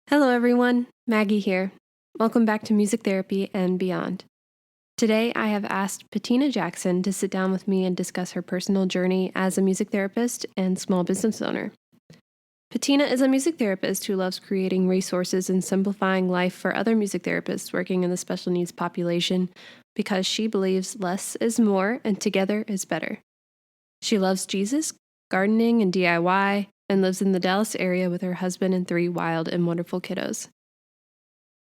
Hello, everyone. Maggie here. Welcome back to Music Therapy and Beyond. Today, I have asked Patina Jackson to sit down with me and discuss her personal journey as a music therapist and small business owner. Patina is a music therapist who loves creating resources and simplifying life for other music therapists working in the special needs population because she believes less is more and together is better. She loves Jesus, gardening, and DIY, and lives in the Dallas area with her husband and 3 wild and wonderful kiddos.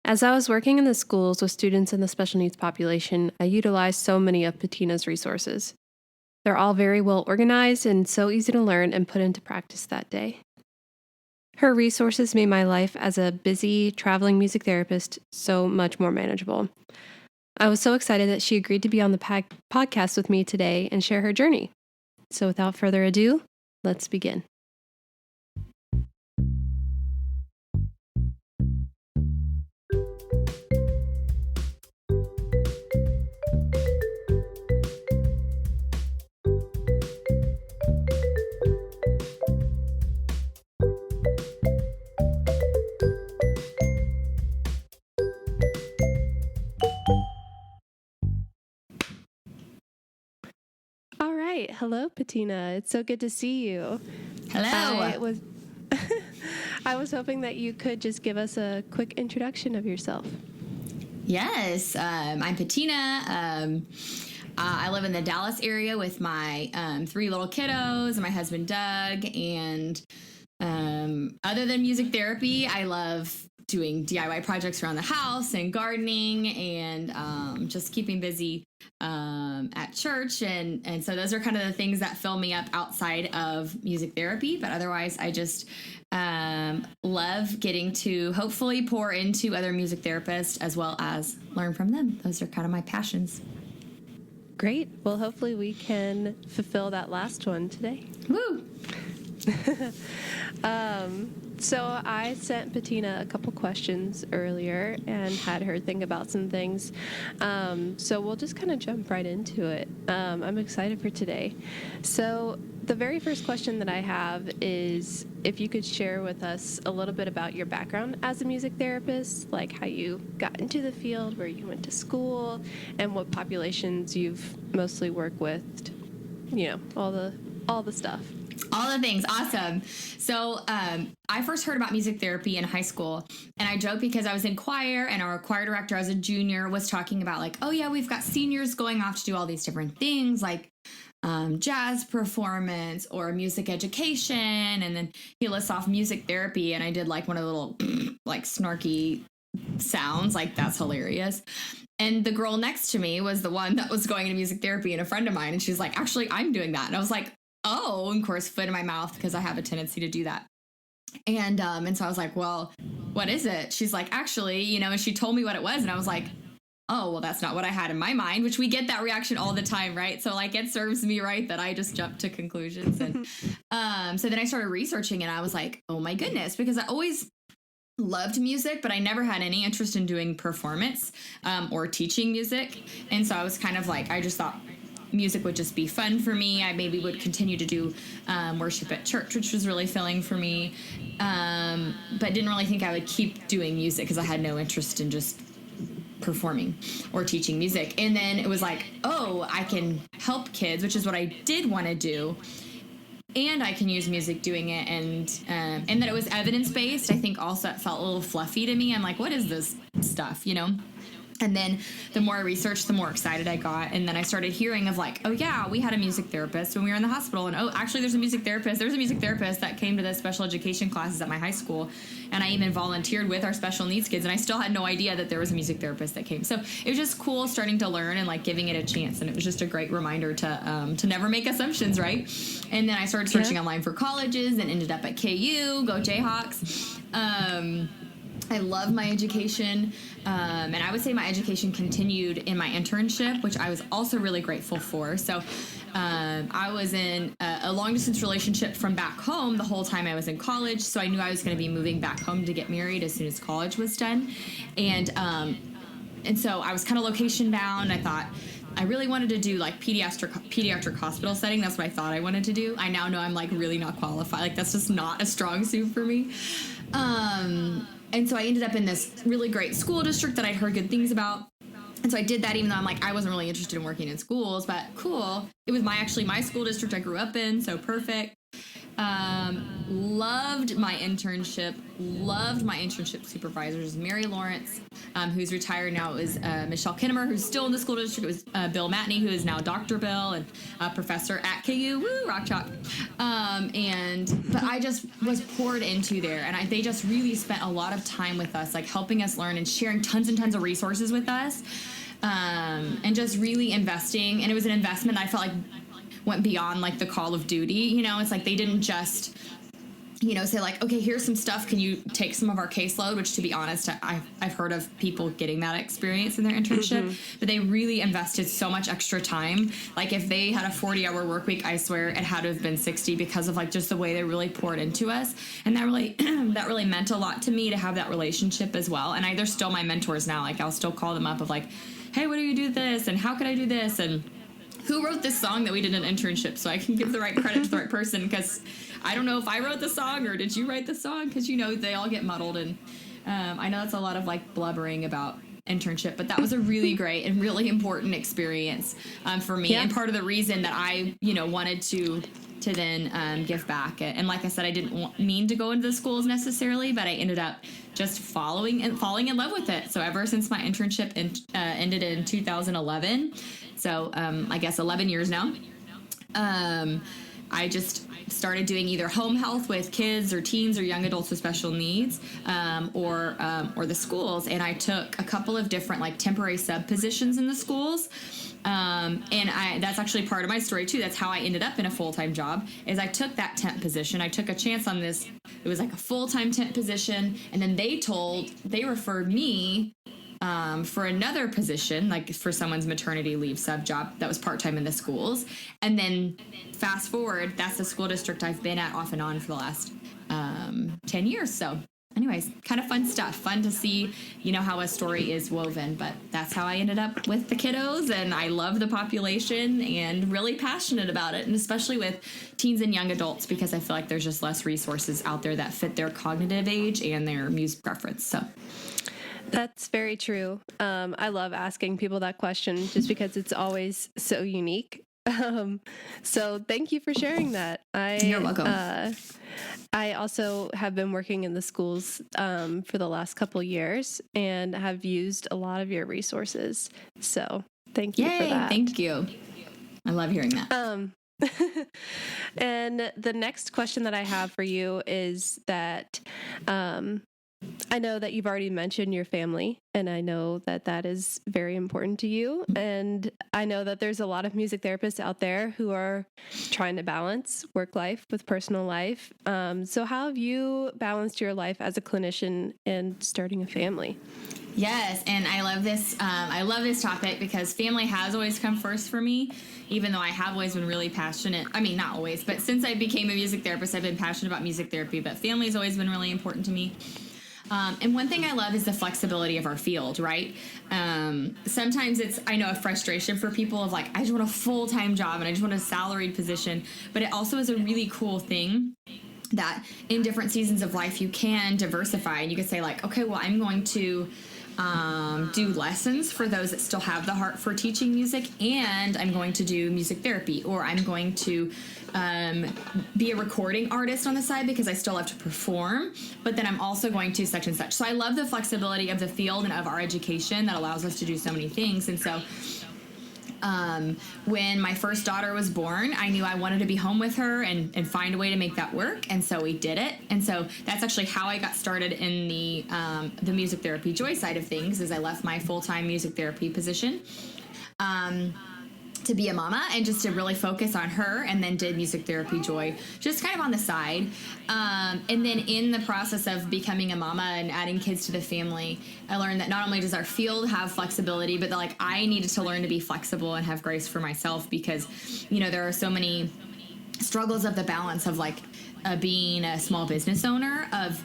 As I was working in the schools with students in the special needs population, I utilized so many of Patina's resources. They're all very well organized and so easy to learn and put into practice that day. Her resources made my life as a busy, traveling music therapist so much more manageable. I was so excited that she agreed to be on the podcast with me today and share her journey. So without further ado, let's begin. All right. Hello, Patina. It's so good to see you. Hello. I was hoping that you could just give us a quick introduction of yourself. Yes, I'm Patina. I live in the Dallas area with my 3 little kiddos and my husband, Doug. And other than music therapy, I love doing DIY projects around the house and gardening and just keeping busy at church. And so those are kind of the things that fill me up outside of music therapy. But otherwise, I just love getting to hopefully pour into other music therapists as well as learn from them. Those are kind of my passions. Great. Well, hopefully we can fulfill that last one today. Woo! So I sent Patina a couple questions earlier and had her think about some things. So we'll just kind of jump right into it. I'm excited for today. So the very first question that I have is if you could share with us a little bit about your background as a music therapist, like how you got into the field, where you went to school, and what populations you've mostly worked with, all the stuff. All the things. Awesome. So I first heard about music therapy in high school, and I joke because I was in choir, and our choir director as a junior was talking about like, oh yeah, we've got seniors going off to do all these different things like jazz performance or music education. And then he lists off music therapy, and I did like one of the little like snarky sounds, like that's hilarious. And the girl next to me was the one that was going into music therapy and a friend of mine. And she's like, actually, I'm doing that. And I was like, oh, and of course, foot in my mouth because I have a tendency to do that. And so I was like, well, what is it? She's like, actually, and she told me what it was. And I was like, oh, well, that's not what I had in my mind, which we get that reaction all the time, right? So like it serves me right that I just jump to conclusions. And so then I started researching and I was like, oh my goodness, because I always loved music, but I never had any interest in doing performance or teaching music. And so I was kind of like, I just thought music would just be fun for me. I maybe would continue to do worship at church, which was really filling for me. But didn't really think I would keep doing music because I had no interest in just performing or teaching music. And then it was like, oh, I can help kids, which is what I did want to do. And I can use music doing it, and that it was evidence-based. I think also it felt a little fluffy to me. I'm like, what is this stuff, And then the more I researched, the more excited I got. And then I started hearing of like, oh yeah, we had a music therapist when we were in the hospital. And oh, actually there's a music therapist. There's a music therapist that came to the special education classes at my high school. And I even volunteered with our special needs kids. And I still had no idea that there was a music therapist that came. So it was just cool starting to learn and like giving it a chance. And it was just a great reminder to never make assumptions, right? And then I started searching online for colleges and ended up at KU, go Jayhawks. I love my education, and I would say my education continued in my internship, which I was also really grateful for. So I was in a long-distance relationship from back home the whole time I was in college, so I knew I was going to be moving back home to get married as soon as college was done. And so I was kind of location-bound. I thought I really wanted to do like pediatric hospital setting. That's what I thought I wanted to do. I now know I'm like really not qualified. Like that's just not a strong suit for me. And so I ended up in this really great school district that I'd heard good things about. And so I did that, even though I'm like, I wasn't really interested in working in schools, but cool. It was my school district I grew up in. So perfect. Loved my internship. Loved my internship supervisors. Mary Lawrence, who's retired now, is Michelle Kinnemer, who's still in the school district. It was Bill Matney, who is now Dr. Bill and a professor at KU. Woo, rock chalk. But I just was poured into there, and they just really spent a lot of time with us, like helping us learn and sharing tons and tons of resources with us, and just really investing. And it was an investment I felt like went beyond like the call of duty. You know, it's like they didn't just, you know, say like, okay, here's some stuff. Can you take some of our caseload? Which, to be honest, I've heard of people getting that experience in their internship, but they really invested so much extra time. Like if they had a 40-hour work week, I swear it had to have been 60 because of like just the way they really poured into us. And that really, that really meant a lot to me to have that relationship as well. And they're still my mentors now. Like I'll still call them up of like, hey, what do you do this? And how could I do this? And who wrote this song that we did an internship, so I can give the right credit to the right person, because I don't know if I wrote the song or did you write the song, because, you know, they all get muddled. And I know that's a lot of like blubbering about internship, but that was a really great and really important experience for me. Yeah. And part of the reason that I, you know, wanted to then give back. And like I said, I didn't mean to go into the schools necessarily, but I ended up just falling in love with it. So ever since my internship ended in 2011, so I guess 11 years now, I just started doing either home health with kids or teens or young adults with special needs, or the schools. And I took a couple of different like temporary sub positions in the schools. And that's actually part of my story too. That's how I ended up in a full-time job, is I took that temp position. I took a chance on this. It was like a full-time temp position. And then they referred me for another position, like for someone's maternity leave sub job that was part-time in the schools. And then fast forward, that's the school district I've been at off and on for the last 10 years. So anyways, kind of fun stuff. Fun to see, you know, how a story is woven. But that's how I ended up with the kiddos. And I love the population and really passionate about it. And especially with teens and young adults, because I feel like there's just less resources out there that fit their cognitive age and their music preference. So that's very true. I love asking people that question just because it's always so unique. So thank you for sharing that. You're welcome. I also have been working in the schools for the last couple of years and have used a lot of your resources. So thank you for that. Thank you. I love hearing that. And the next question that I have for you is that I know that you've already mentioned your family, and I know that that is very important to you. And I know that there's a lot of music therapists out there who are trying to balance work life with personal life. So how have you balanced your life as a clinician and starting a family? Yes, and I love this. I love this topic because family has always come first for me, even though I have always been really passionate. I mean, not always, but since I became a music therapist, I've been passionate about music therapy, but family has always been really important to me. And one thing I love is the flexibility of our field, right? Sometimes it's, I know, a frustration for people of like, I just want a full-time job and I just want a salaried position, but it also is a really cool thing that in different seasons of life you can diversify, and you can say like, okay, well, I'm going to do lessons for those that still have the heart for teaching music, and I'm going to do music therapy, or I'm going to be a recording artist on the side because I still love to perform, but then I'm also going to such and such. So I love the flexibility of the field and of our education that allows us to do so many things. And so when my first daughter was born, I knew I wanted to be home with her and find a way to make that work. And so we did it. And so that's actually how I got started in the music therapy joy side of things, is I left my full-time music therapy position to be a mama and just to really focus on her, and then did music therapy joy just kind of on the side. And then in the process of becoming a mama and adding kids to the family, I learned that not only does our field have flexibility, but that like I needed to learn to be flexible and have grace for myself, because, you know, there are so many struggles of the balance of like being a small business owner, of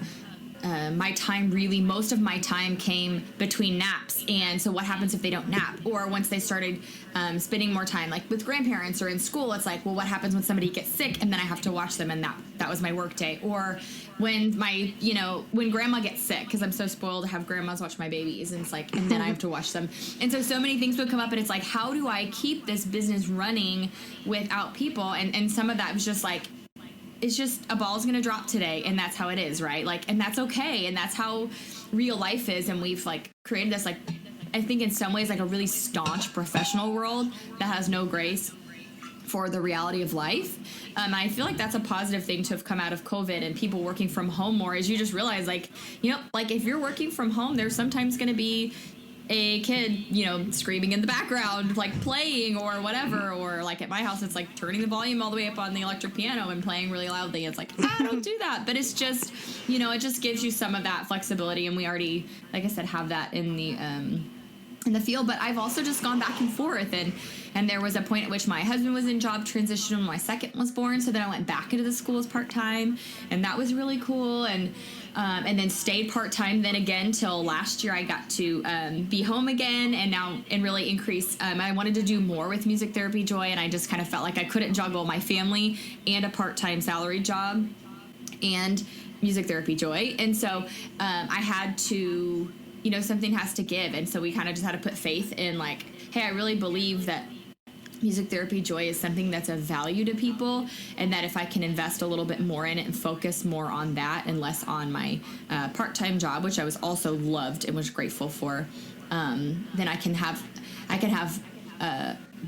my time, really most of my time came between naps. And so what happens if they don't nap? Or once they started spending more time like with grandparents or in school, it's like, well, what happens when somebody gets sick and then I have to watch them, and that was my work day. Or when when grandma gets sick, because I'm so spoiled to have grandmas watch my babies, and it's like, and then I have to watch them. And so many things would come up, and it's like, how do I keep this business running without people? And some of that was just like, it's just a ball's gonna drop today, and that's how it is, right? Like, and that's okay, and that's how real life is. And we've like created this, like, I think in some ways like a really staunch professional world that has no grace for the reality of life. I feel like that's a positive thing to have come out of COVID and people working from home more, is you just realize, like, like if you're working from home, there's sometimes going to be a kid, screaming in the background, like playing or whatever. Or like at my house, it's like turning the volume all the way up on the electric piano and playing really loudly. It's like, don't do that. But it's just, it just gives you some of that flexibility. And we already, like I said, have that in the field. But I've also just gone back and forth, and there was a point at which my husband was in job transition when my second was born, so then I went back into the schools part-time, and that was really cool. And then stayed part-time then again till last year I got to be home again, and really increase. I wanted to do more with Music Therapy Joy, and I just kind of felt like I couldn't juggle my family and a part-time salary job and Music Therapy Joy. And so I had to, something has to give. And so we kind of just had to put faith in, like, hey, I really believe that Music Therapy Joy is something that's of value to people, and that if I can invest a little bit more in it and focus more on that and less on my part-time job, which I was also loved and was grateful for, then I can have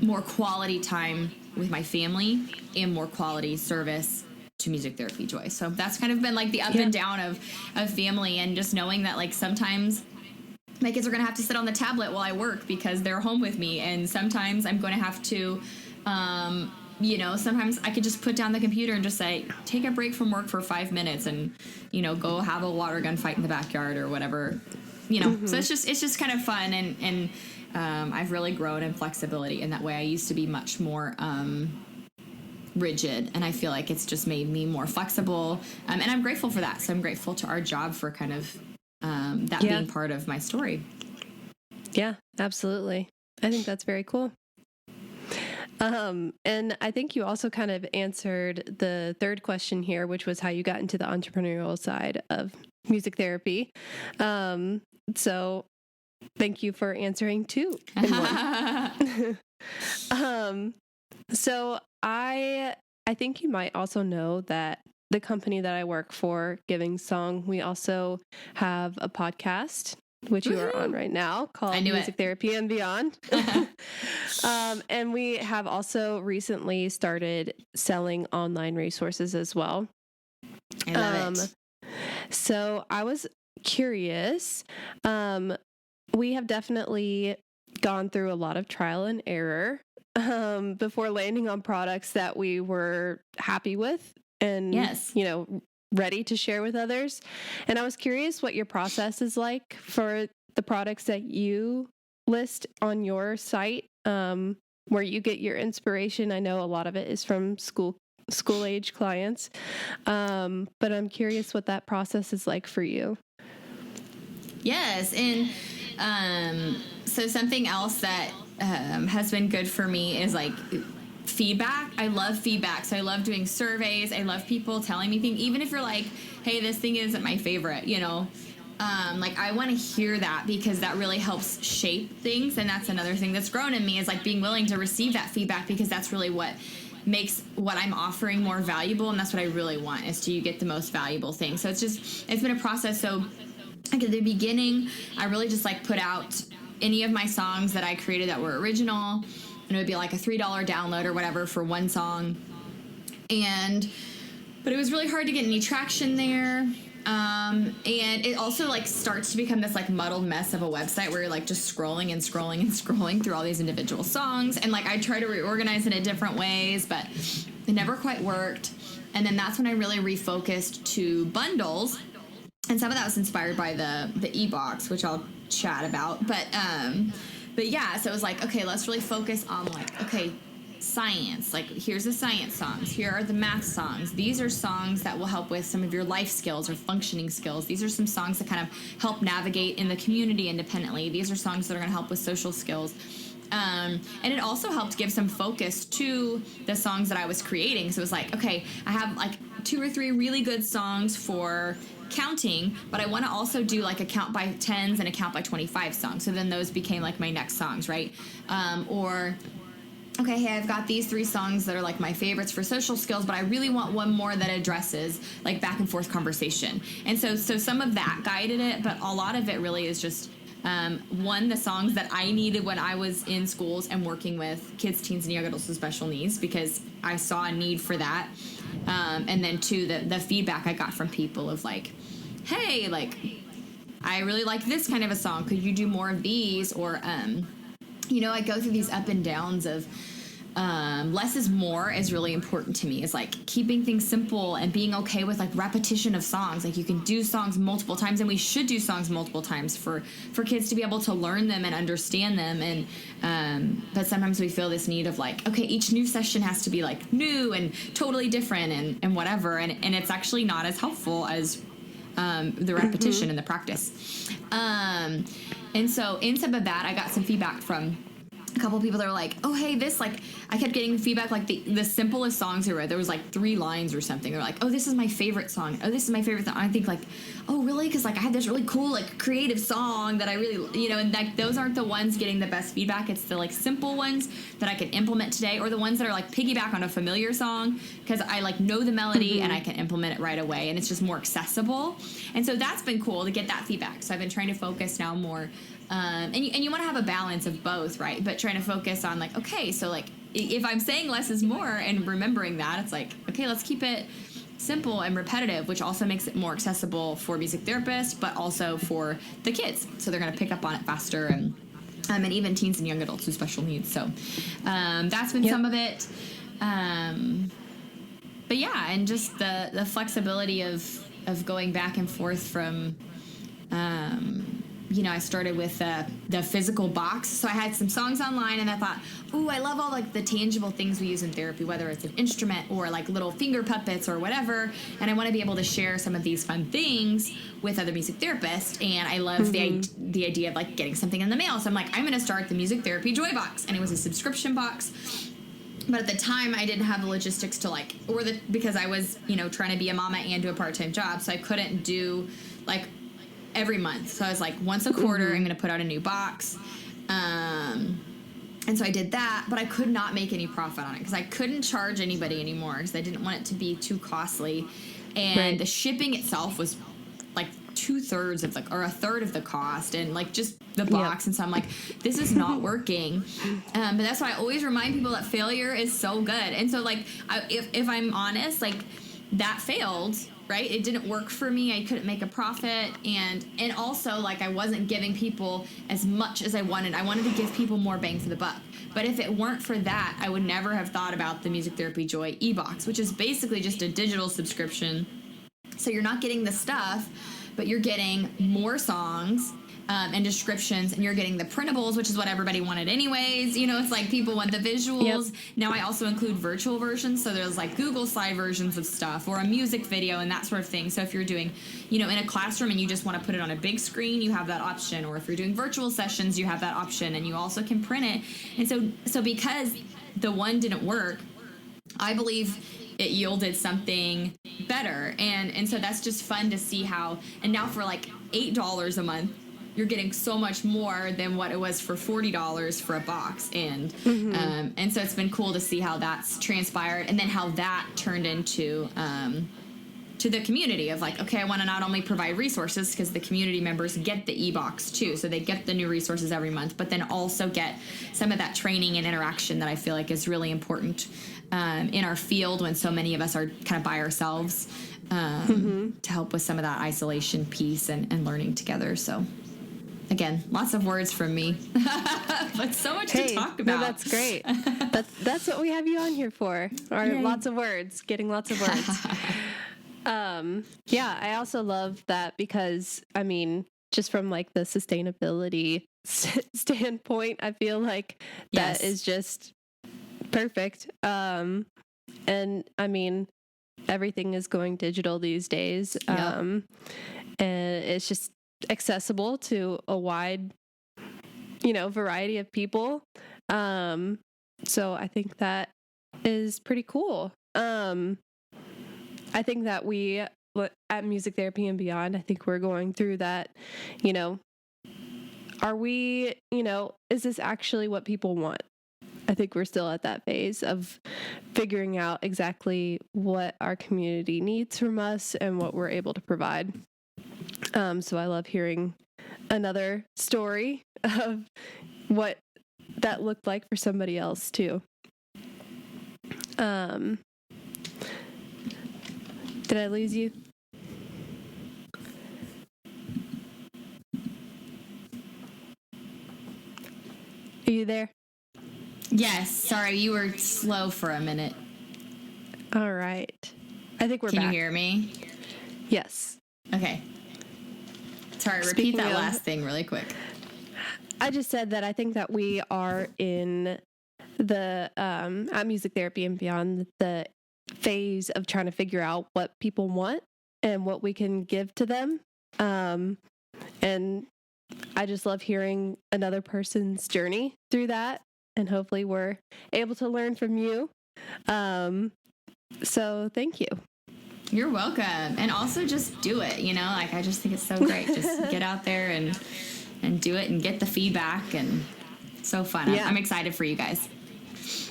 more quality time with my family and more quality service to Music Therapy Joy. So that's kind of been like the up and down of family, and just knowing that, like, sometimes my kids are going to have to sit on the tablet while I work because they're home with me. And sometimes I'm going to have to, sometimes I could just put down the computer and just say, take a break from work for 5 minutes and, go have a water gun fight in the backyard or whatever, So it's just kind of fun. And I've really grown in flexibility in that way. I used to be much more rigid, and I feel like it's just made me more flexible. And I'm grateful for that. So I'm grateful to our job for kind of that being part of my story. Yeah, absolutely. I think that's very cool. And I think you also kind of answered the third question here, which was how you got into the entrepreneurial side of music therapy. So thank you for answering two in one. So I think you might also know that the company that I work for, Giving Song, we also have a podcast, which you are on right now, called Music Therapy and Beyond. And we have also recently started selling online resources as well. I love it. So I was curious. We have definitely gone through a lot of trial and error before landing on products that we were happy with and, ready to share with others. And I was curious what your process is like for the products that you list on your site, where you get your inspiration. I know a lot of it is from school age clients, but I'm curious what that process is like for you. Yes. And so something else that has been good for me is like feedback. I love feedback. So I love doing surveys. I love people telling me things, even if you're like, hey, this thing isn't my favorite, like I want to hear that, because that really helps shape things. And that's another thing that's grown in me, is like being willing to receive that feedback, because that's really what makes what I'm offering more valuable. And that's what I really want, is to get the most valuable thing. So it's been a process. So like at the beginning, I really just like put out any of my songs that I created that were original, and it would be like a $3 download or whatever for one song. But it was really hard to get any traction there. And it also like starts to become this like muddled mess of a website where you're like just scrolling and scrolling and scrolling through all these individual songs. And like I try to reorganize it in different ways, but it never quite worked. And then that's when I really refocused to bundles. And some of that was inspired by the e-box, which I'll chat about. But yeah, so it was like, okay, let's really focus on like, okay, science, like here's the science songs, here are the math songs, these are songs that will help with some of your life skills or functioning skills, these are some songs that kind of help navigate in the community independently, these are songs that are going to help with social skills. And it also helped give some focus to the songs that I was creating. So it was like, okay, I have like 2 or 3 really good songs for counting, but I want to also do like a count by 10s and a count by 25 song. So then those became like my next songs, right? Or okay, hey, I've got these 3 songs that are like my favorites for social skills, but I really want one more that addresses like back and forth conversation. And so some of that guided it, but a lot of it really is just one, the songs that I needed when I was in schools and working with kids, teens, and young adults with special needs, because I saw a need for that. And then 2, the feedback I got from people of like, hey, like, I really like this kind of a song. Could you do more of these? Or, you know, I go through these up and downs of less is more is really important to me. It's like keeping things simple and being okay with like repetition of songs. Like you can do songs multiple times, and we should do songs multiple times for kids to be able to learn them and understand them. And but sometimes we feel this need of like, okay, each new session has to be like new and totally different and whatever. And it's actually not as helpful as the repetition and the practice. And so in some of that, I got some feedback from a couple people that were like, oh, hey, this, like, I kept getting feedback, like, the simplest songs I wrote, there was, like, 3 lines or something. They're like, oh, this is my favorite song. Oh, this is my favorite song. I think, like, oh, really? Because, like, I had this really cool, like, creative song that I really, you know, and, like, those aren't the ones getting the best feedback. It's the, like, simple ones that I can implement today, or the ones that are, like, piggyback on a familiar song because I, like, know the melody and I can implement it right away, and it's just more accessible. And so that's been cool to get that feedback. So I've been trying to focus now more and you want to have a balance of both, right? But trying to focus on like, okay, so like if I'm saying less is more and remembering that, it's like, okay, let's keep it simple and repetitive, which also makes it more accessible for music therapists, but also for the kids. So they're going to pick up on it faster and even teens and young adults with special needs. So that's been some of it. But yeah, and just the flexibility of going back and forth from, you know, I started with the physical box. So I had some songs online and I thought, ooh, I love all like the tangible things we use in therapy, whether it's an instrument or like little finger puppets or whatever. And I want to be able to share some of these fun things with other music therapists. And I love the idea of like getting something in the mail. So I'm like, I'm going to start the Music Therapy Joy Box. And it was a subscription box. But at the time, I didn't have the logistics to like, because I was, you know, trying to be a mama and do a part-time job. So I couldn't do like every month. So I was like, once a quarter, I'm going to put out a new box. And so I did that, but I could not make any profit on it because I couldn't charge anybody anymore because I didn't want it to be too costly. And the shipping itself was like 2/3 of or a third of the cost, and like just the box. And so I'm like, this is not working. But that's why I always remind people that failure is so good. And so like, if I'm honest, like that failed, right? It didn't work for me. I couldn't make a profit. And also like I wasn't giving people as much as I wanted. I wanted to give people more bang for the buck. But if it weren't for that, I would never have thought about the Music Therapy Joy e-box, which is basically just a digital subscription. So you're not getting the stuff, but you're getting more songs and descriptions, and you're getting the printables, which is what everybody wanted anyways. You know, it's like people want the visuals. Now I also include virtual versions, so there's like Google slide versions of stuff or a music video and that sort of thing. So if you're doing, you know, in a classroom and you just want to put it on a big screen, you have that option. Or if you're doing virtual sessions, you have that option, and you also can print it. And so because the one didn't work, I believe it yielded something better. And so that's just fun to see how, and now for like $8 a month, you're getting so much more than what it was for $40 for a box. And so it's been cool to see how that's transpired, and then how that turned into to the community of like, okay, I want to not only provide resources because the community members get the e-box too, so they get the new resources every month, but then also get some of that training and interaction that I feel like is really important in our field when so many of us are kind of by ourselves, to help with some of that isolation piece and learning together. So again, lots of words from me, but so much to talk about. No, that's great. That's what we have you on here for, or lots of words, getting lots of words. Yeah, I also love that because, I mean, just from like the sustainability standpoint, I feel like that is just Perfect. And I mean, everything is going digital these days. And it's just accessible to a wide, variety of people. So I think that is pretty cool. I think that we at Music Therapy and Beyond, I think we're going through that, are we, is this actually what people want? I think we're still at that phase of figuring out exactly what our community needs from us and what we're able to provide. So I love hearing another story of what that looked like for somebody else too. Did I lose you? Are you there? Yes. Sorry, you were slow for a minute. All right. I think we're back. Can you hear me? Yes. Okay. Sorry, repeat that last thing really quick. I just said that I think that we are in the, at Music Therapy and Beyond, the phase of trying to figure out what people want and what we can give to them. And I just love hearing another person's journey through that. And hopefully we're able to learn from you. So thank you. You're welcome. And also just do it, I just think it's so great. Just get out there and do it and get the feedback, and so fun. Yeah. I'm excited for you guys.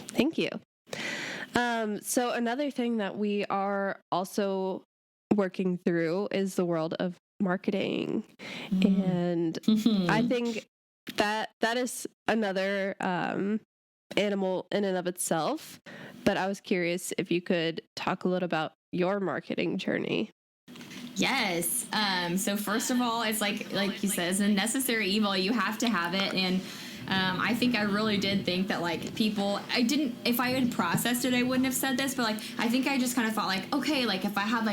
Thank you. So another thing that we are also working through is the world of marketing. And I think that is another animal in and of itself. But I was curious if you could talk a little about your marketing journey. Yes. So first of all, it's like you said, it's a necessary evil. You have to have it. And I think I really did think that if I had processed it, I wouldn't have said this, but I think I just kind of thought okay, if I have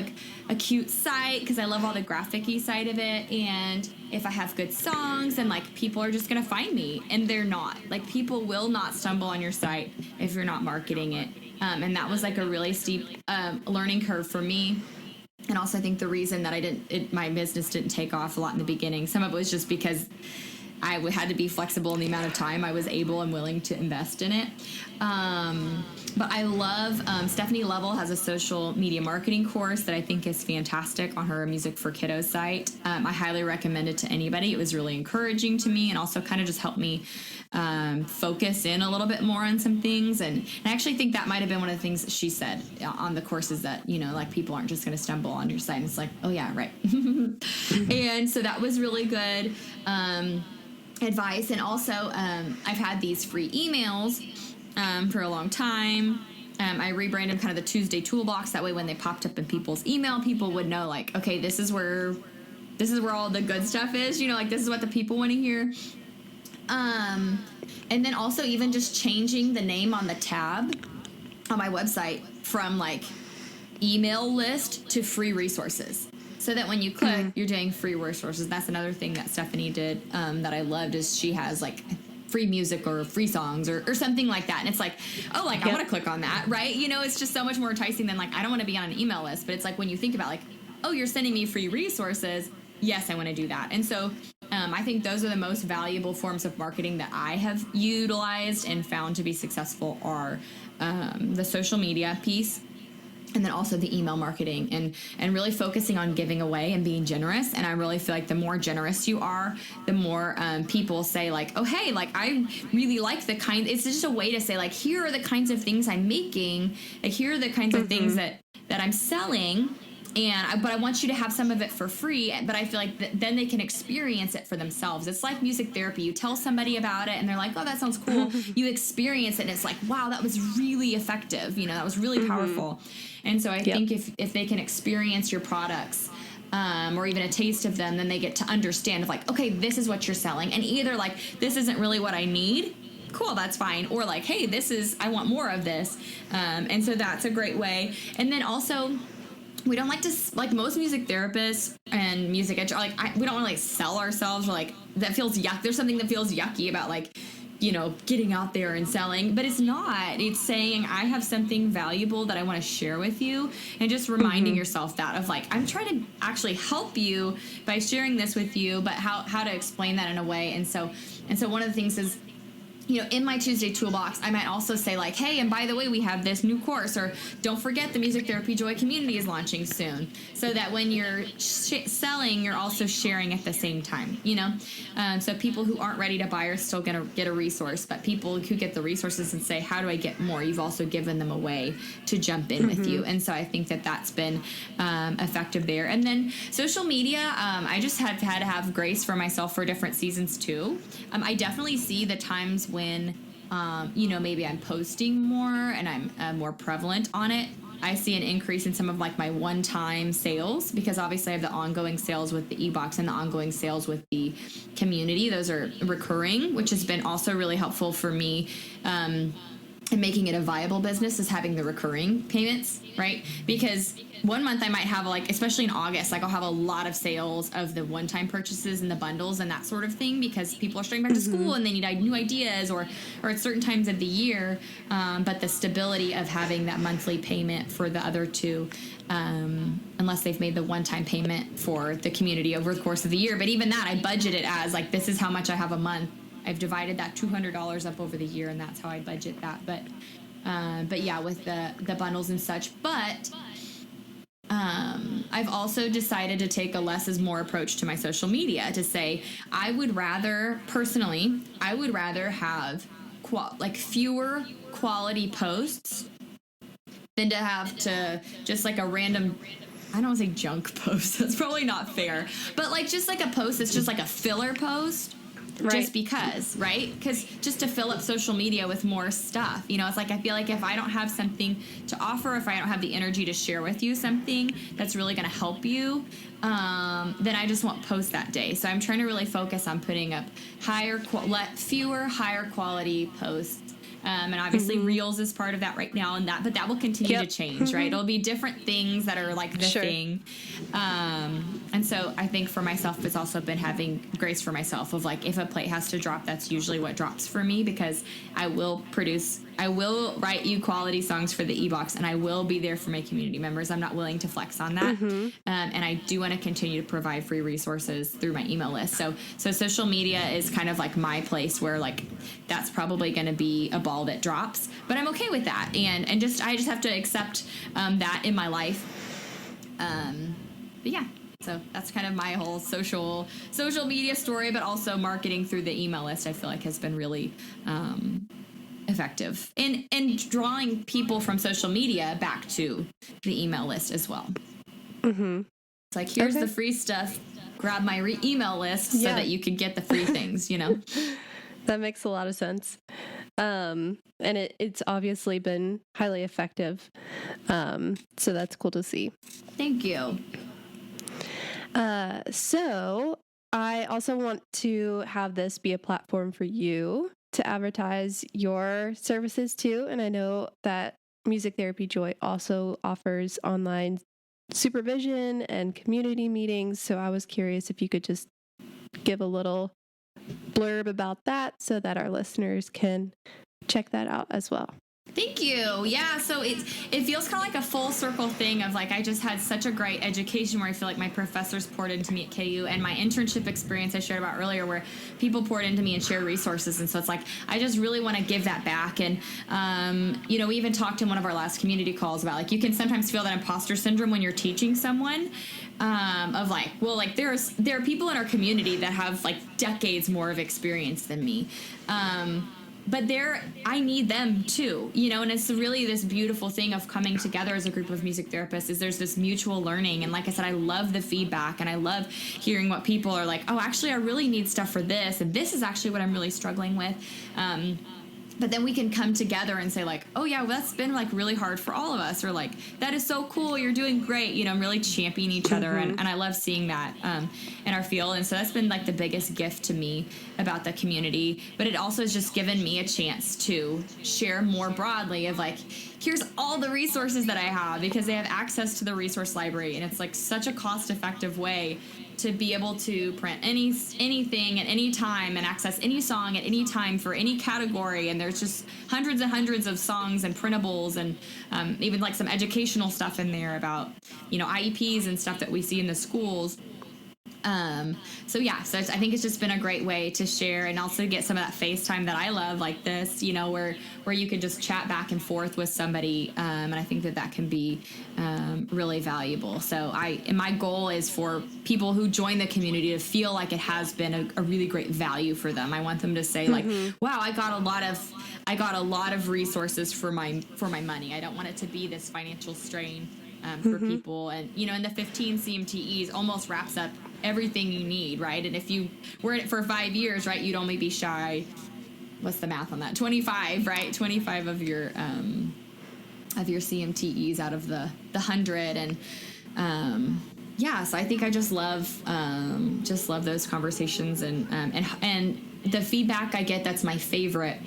a cute site, because I love all the graphic-y side of it, and if I have good songs, and people are just going to find me, and they're not. People will not stumble on your site if you're not marketing it. And that was a really steep learning curve for me. And also I think the reason that my business didn't take off a lot in the beginning, some of it was just because I had to be flexible in the amount of time I was able and willing to invest in it. But I love, Stephanie Lovell has a social media marketing course that I think is fantastic on her Music for Kiddos site. I highly recommend it to anybody. It was really encouraging to me and also kind of just helped me focus in a little bit more on some things. And I actually think that might have been one of the things that she said on the courses, that, people aren't just going to stumble on your site. And it's oh yeah, right. And so that was really good advice. And also I've had these free emails for a long time. I rebranded kind of the Tuesday toolbox. That way when they popped up in people's email, people would know okay, this is where all the good stuff is, this is what the people want to hear. And then also even just changing the name on the tab on my website from email list to free resources. So that when you click, you're doing free resources. That's another thing that Stephanie did that I loved, is she has free music or free songs or something like that. And it's I want to click on that, right? It's just so much more enticing than I don't want to be on an email list. But it's when you think about oh, you're sending me free resources. Yes, I want to do that. And so I think those are the most valuable forms of marketing that I have utilized and found to be successful are the social media piece, and then also the email marketing, and really focusing on giving away and being generous. And I really feel the more generous you are, the more people say oh, hey, I really like the kind. It's just a way to say here are the kinds of things I'm making. Here are the kinds of things that I'm selling. But I want you to have some of it for free. But I feel then they can experience it for themselves. It's like music therapy. You tell somebody about it and they're oh, that sounds cool. You experience it and it's wow, that was really effective. That was really powerful. And so I think if they can experience your products, or even a taste of them, then they get to understand okay, this is what you're selling. And either this isn't really what I need. Cool, that's fine. Or hey, I want more of this. And so that's a great way. And then also, we don't like to, most music therapists and music we don't want to sell ourselves, or that feels yuck. There's something that feels yucky about getting out there and selling, but it's not. It's saying I have something valuable that I want to share with you, and just reminding yourself that of like, I'm trying to actually help you by sharing this with you, but how to explain that in a way. And so one of the things is, in my Tuesday toolbox, I might also say like, hey, and by the way, we have this new course, or don't forget the Music Therapy Joy community is launching soon, so that when you're selling, you're also sharing at the same time, so people who aren't ready to buy are still going to get a resource, but people who get the resources and say, how do I get more? You've also given them a way to jump in with you. And so I think that that's been effective there. And then social media, I just have had to have grace for myself for different seasons too. I definitely see the times when, maybe I'm posting more and I'm more prevalent on it. I see an increase in some of like my one-time sales, because obviously I have the ongoing sales with the e-box and the ongoing sales with the community. Those are recurring, which has been also really helpful for me. And making it a viable business is having the recurring payments, right? Because one month I might have especially in August, I'll have a lot of sales of the one-time purchases and the bundles and that sort of thing, because people are starting back to school and they need new ideas, or at certain times of the year. But the stability of having that monthly payment for the other two, unless they've made the one-time payment for the community over the course of the year. But even that, I budget it as this is how much I have a month. I've divided that $200 up over the year, and that's how I budget that. But yeah, with the bundles and such. But I've also decided to take a less is more approach to my social media, to say I would rather have fewer quality posts than to have to just a random, I don't want to say junk post. That's probably not fair. But just a post that's just a filler post. Right. Just because, right? Because just to fill up social media with more stuff, it's I feel like if I don't have something to offer, if I don't have the energy to share with you something that's really going to help you, then I just won't post that day. So I'm trying to really focus on putting up fewer, higher quality posts. And obviously Reels is part of that right now, but that will continue to change, right? It'll be different things that are the thing. And so I think for myself, it's also been having grace for myself of if a plate has to drop, that's usually what drops for me, because I will write you quality songs for the e-box, and I will be there for my community members. I'm not willing to flex on that. And I do want to continue to provide free resources through my email list. So social media is kind of my place where that's probably going to be a ball that drops, but I'm okay with that. And I just have to accept that in my life. But yeah, so that's kind of my whole social media story, but also marketing through the email list, I feel like has been really effective, and drawing people from social media back to the email list as well. It's here's the free stuff, grab my email list so that you can get the free things, That makes a lot of sense. And it's obviously been highly effective. So that's cool to see. Thank you. So I also want to have this be a platform for you to advertise your services too. And I know that Music Therapy Joy also offers online supervision and community meetings. So I was curious if you could just give a little blurb about that so that our listeners can check that out as well. Thank you. Yeah, so it feels kind of like a full circle thing of I just had such a great education where I feel like my professors poured into me at KU, and my internship experience I shared about earlier where people poured into me and shared resources. And so it's I just really want to give that back. And, we even talked in one of our last community calls about you can sometimes feel that imposter syndrome when you're teaching someone, there are people in our community that have decades more of experience than me. But I need them too, and it's really this beautiful thing of coming together as a group of music therapists is there's this mutual learning. And like I said, I love the feedback, and I love hearing what people are oh, actually, I really need stuff for this. And this is actually what I'm really struggling with. But then we can come together and say oh yeah, well, that's been really hard for all of us, or that is so cool, you're doing great, really championing each other. And I love seeing that in our field. And so that's been the biggest gift to me about the community. But it also has just given me a chance to share more broadly of here's all the resources that I have, because they have access to the resource library, and it's such a cost-effective way to be able to print anything at any time and access any song at any time for any category. And there's just hundreds and hundreds of songs and printables and even like some educational stuff in there about, IEPs and stuff that we see in the schools. So I think it's just been a great way to share and also get some of that FaceTime that I love, like this, where you can just chat back and forth with somebody. And I think that can be really valuable. So my goal is for people who join the community to feel like it has been a really great value for them. I want them to say like, wow, I got a lot of resources for my money. I don't want it to be this financial strain for people. And, and the 15 CMTEs almost wraps up everything you need, right? And if you were in it for 5 years, right, you'd only be shy, what's the math on that? 25, right? 25 of your CMTEs out of the 100. And so I think I just love those conversations and the feedback I get that's my favorite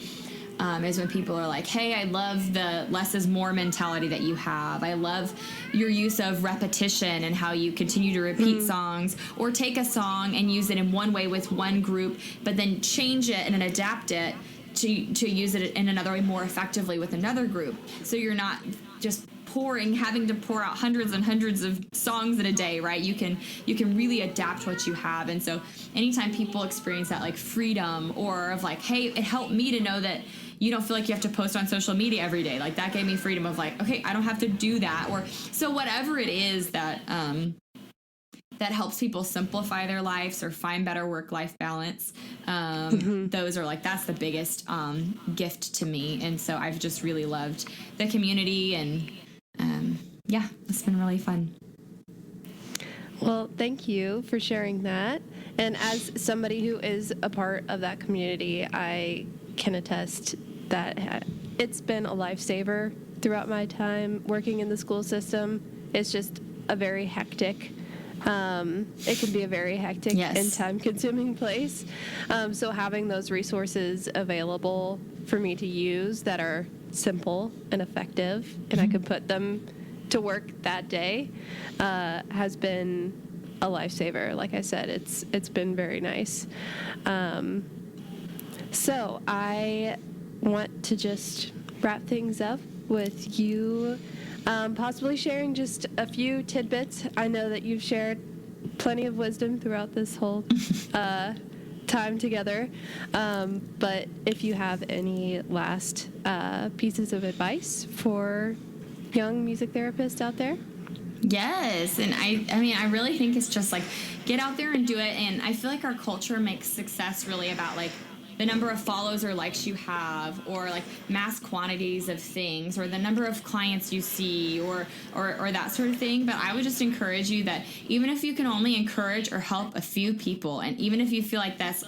is when people are like, hey, I love the less is more mentality that you have. I love your use of repetition and how you continue to repeat songs or take a song and use it in one way with one group, but then change it and then adapt it to use it in another way more effectively with another group. So you're not just having to pour out hundreds and hundreds of songs in a day, right? You can really adapt what you have. And so anytime people experience that like freedom or of like, hey, it helped me to know that you don't feel like you have to post on social media every day. Like that gave me freedom of like, okay, I don't have to do that. Or so whatever it is that helps people simplify their lives or find better work-life balance. Those are like, that's the biggest gift to me. And so I've just really loved the community and it's been really fun. Well, thank you for sharing that. And as somebody who is a part of that community, I can attest that it's been a lifesaver throughout my time working in the school system. It's just a very hectic, it can be a very hectic and time-consuming place. So having those resources available for me to use that are simple and effective, and I can put them to work that day, has been a lifesaver. Like I said, it's been very nice. So I want to just wrap things up with you possibly sharing just a few tidbits. I know that you've shared plenty of wisdom throughout this whole time together, but if you have any last pieces of advice for young music therapists out there. Yes. And I really think it's just like, get out there and do it. And I feel like our culture makes success really about like the number of follows or likes you have, or like mass quantities of things, or the number of clients you see, or that sort of thing. But I would just encourage you that even if you can only encourage or help a few people, and even if you feel like that's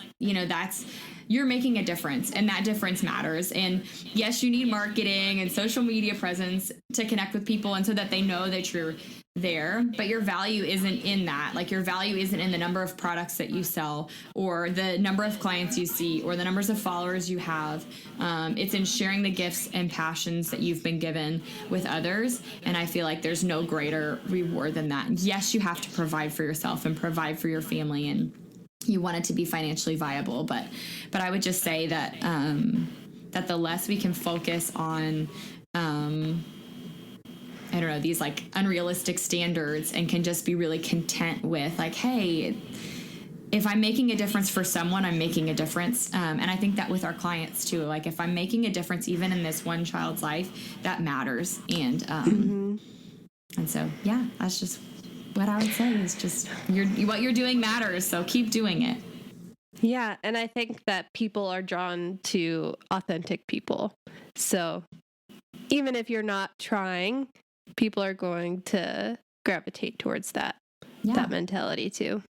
you're making a difference, and that difference matters. And yes, you need marketing and social media presence to connect with people and so that they know that you're there, but your value isn't in that. Like, your value isn't in the number of products that you sell, or the number of clients you see, or the numbers of followers you have. It's in sharing the gifts and passions that you've been given with others. And I feel like there's no greater reward than that. Yes, you have to provide for yourself and provide for your family, and you want it to be financially viable. But I would just say that that the less we can focus on I don't know, these like unrealistic standards, and can just be really content with like, hey, if I'm making a difference for someone, I'm making a difference. And I think that with our clients too, like if I'm making a difference even in this one child's life, that matters. And and so, yeah, that's just what I would say is just what you're doing matters. So keep doing it. Yeah. And I think that people are drawn to authentic people. So even if you're not trying, people are going to gravitate towards that mentality too.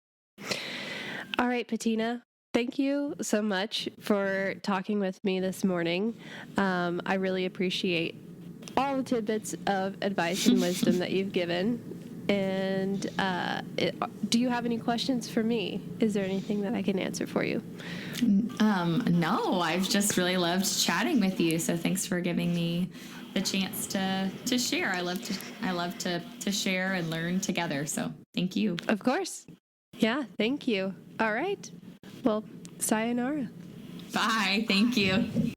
All right, Patina, thank you so much for talking with me this morning. I really appreciate all the tidbits of advice and wisdom that you've given. And do you have any questions for me? Is there anything that I can answer for you? No, I've just really loved chatting with you. So thanks for giving me the chance to share. I love to share and learn together. So thank you. Of course. Yeah, thank you. All right. Well, sayonara. Bye. Thank you.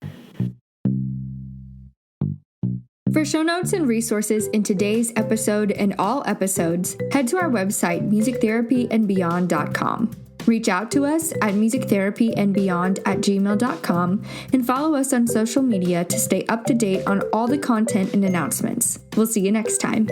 For show notes and resources in today's episode and all episodes, head to our website, musictherapyandbeyond.com. Reach out to us at musictherapyandbeyond@gmail.com and follow us on social media to stay up to date on all the content and announcements. We'll see you next time.